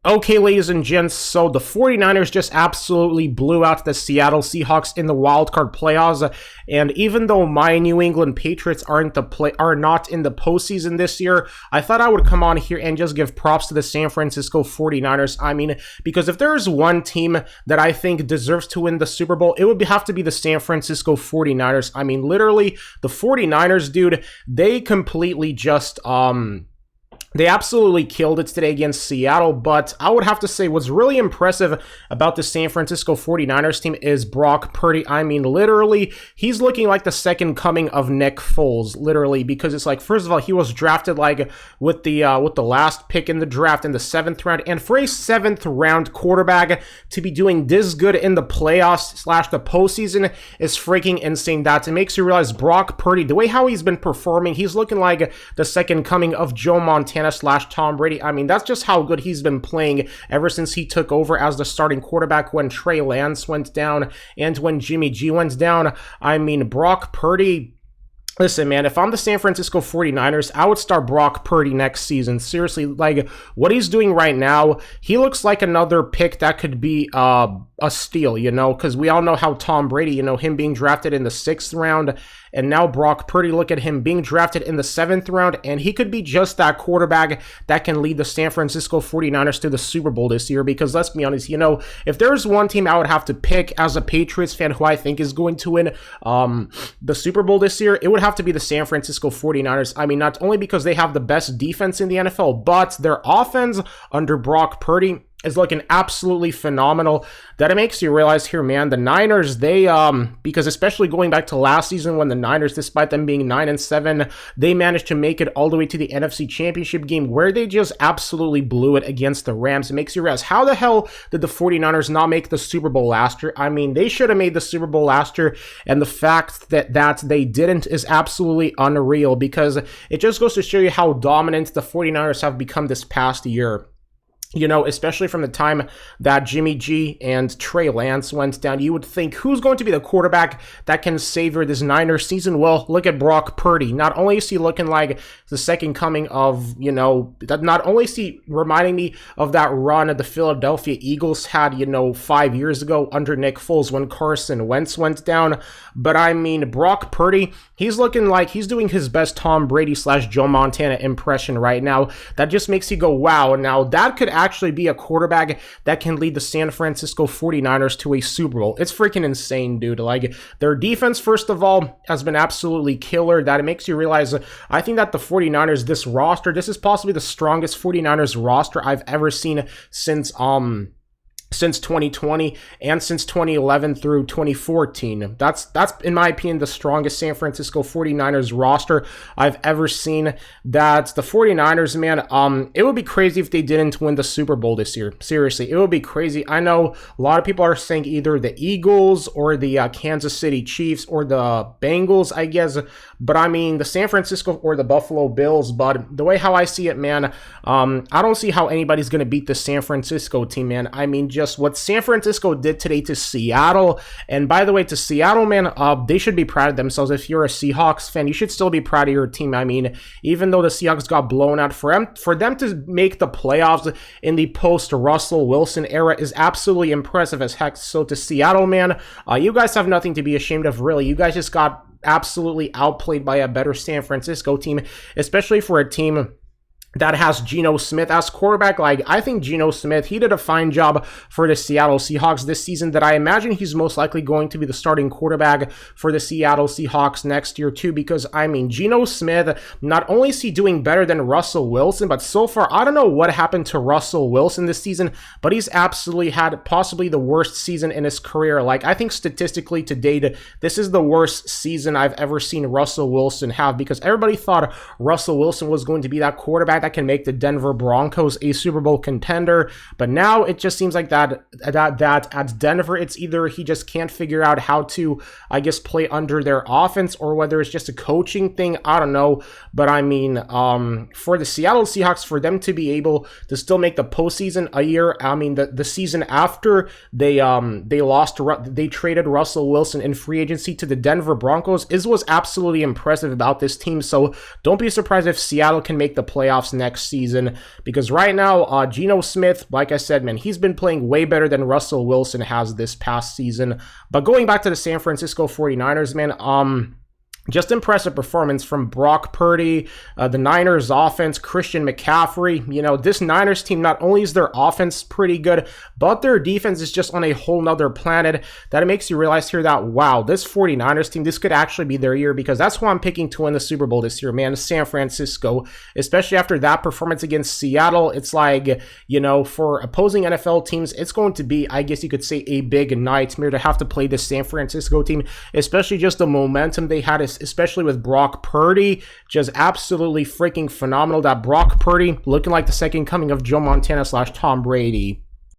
Okay, ladies and gents, so the 49ers just absolutely blew out the Seattle Seahawks in the wildcard playoffs, and even though my New England Patriots are not in the postseason this year, I thought I would come on here and just give props to the San Francisco 49ers. I mean, because if there's one team that I think deserves to win the Super Bowl, it would have to be the San Francisco 49ers. I mean, literally, the 49ers, dude, they completely just, they absolutely killed it today against Seattle, but I would have to say what's really impressive about the San Francisco 49ers team is Brock Purdy. I mean, literally, he's looking like the second coming of Nick Foles, literally, because it's like, first of all, he was drafted like with the last pick in the draft in the 7th round, and for a 7th round quarterback to be doing this good in the playoffs / the postseason is freaking insane. That it makes you realize Brock Purdy, the way how he's been performing, he's looking like the second coming of Joe Montana / Tom Brady. I mean, that's just how good he's been playing ever since he took over as the starting quarterback when Trey Lance went down and when Jimmy G went down. I mean, Brock Purdy, listen, man, if I'm the San Francisco 49ers, I would start Brock Purdy next season. Seriously, like, what he's doing right now, he looks like another pick that could be a steal, you know, because we all know how Tom Brady, you know, him being drafted in the 6th round, and now Brock Purdy, look at him being drafted in the 7th round, and he could be just that quarterback that can lead the San Francisco 49ers to the Super Bowl this year, because let's be honest, you know, if there's one team I would have to pick as a Patriots fan who I think is going to win the Super Bowl this year, it would have to be the San Francisco 49ers. I mean, not only because they have the best defense in the NFL, but their offense under Brock Purdy is looking absolutely phenomenal. That it makes you realize here, man, the Niners, they, because especially going back to last season when the Niners, despite them being 9-7, they managed to make it all the way to the NFC Championship game where they just absolutely blew it against the Rams. It makes you realize, how the hell did the 49ers not make the Super Bowl last year? I mean, they should have made the Super Bowl last year, and the fact that they didn't is absolutely unreal, because it just goes to show you how dominant the 49ers have become this past year. You know, especially from the time that Jimmy G and Trey Lance went down, you would think, who's going to be the quarterback that can savor this Niners season? Well, look at Brock Purdy. Not only is he looking like the second coming of, you know, not only is he reminding me of that run that the Philadelphia Eagles had, you know, 5 years ago under Nick Foles when Carson Wentz went down, but I mean, Brock Purdy, he's looking like he's doing his best Tom Brady / Joe Montana impression right now. That just makes you go, wow. Now, that could actually be a quarterback that can lead the San Francisco 49ers to a Super Bowl. It's freaking insane, dude. Like, their defense, first of all, has been absolutely killer. That it makes you realize, I think that the 49ers, this roster, this is possibly the strongest 49ers roster I've ever seen since 2020 and since 2011 through 2014. That's in my opinion the strongest San Francisco 49ers roster I've ever seen. That the 49ers, man, it would be crazy if they didn't win the Super Bowl this year. Seriously, it would be crazy. I know a lot of people are saying either the Eagles or the Kansas City Chiefs or the Bengals, I guess, but I mean the San Francisco or the Buffalo Bills. But the way how I see it, man, I don't see how anybody's going to beat the San Francisco team, man. I mean, just what San Francisco did today to Seattle, and by the way, to Seattle, man, they should be proud of themselves. If you're a Seahawks fan, you should still be proud of your team. I mean, even though the Seahawks got blown out, for them to make the playoffs in the post-Russell Wilson era is absolutely impressive as heck. So to Seattle, man, you guys have nothing to be ashamed of, really. You guys just got absolutely outplayed by a better San Francisco team, especially for a team that has Geno Smith as quarterback. Like, I think Geno Smith, he did a fine job for the Seattle Seahawks this season, that I imagine he's most likely going to be the starting quarterback for the Seattle Seahawks next year too, because, I mean, Geno Smith, not only is he doing better than Russell Wilson, but so far, I don't know what happened to Russell Wilson this season, but he's absolutely had possibly the worst season in his career. Like, I think statistically to date, this is the worst season I've ever seen Russell Wilson have, because everybody thought Russell Wilson was going to be that quarterback that can make the Denver Broncos a Super Bowl contender, but now it just seems like that at Denver, it's either he just can't figure out how to, I guess, play under their offense, or whether it's just a coaching thing. I don't know, but I mean, for the Seattle Seahawks, for them to be able to still make the postseason a year, I mean, the season after they traded Russell Wilson in free agency to the Denver Broncos, was absolutely impressive about this team. So don't be surprised if Seattle can make the playoffs playoffs next season, because right now, Geno Smith, like I said, man, he's been playing way better than Russell Wilson has this past season. But going back to the San Francisco 49ers, man, just impressive performance from Brock Purdy, the Niners offense, Christian McCaffrey. You know, this Niners team, not only is their offense pretty good, but their defense is just on a whole nother planet. That makes you realize here that, wow, this 49ers team, this could actually be their year, because that's who I'm picking to win the Super Bowl this year, man, San Francisco. Especially after that performance against Seattle, it's like, you know, for opposing NFL teams, it's going to be, I guess you could say, a big nightmare to have to play this San Francisco team, especially just the momentum they had, especially with Brock Purdy, just absolutely freaking phenomenal. That Brock Purdy looking like the second coming of Joe Montana / Tom Brady.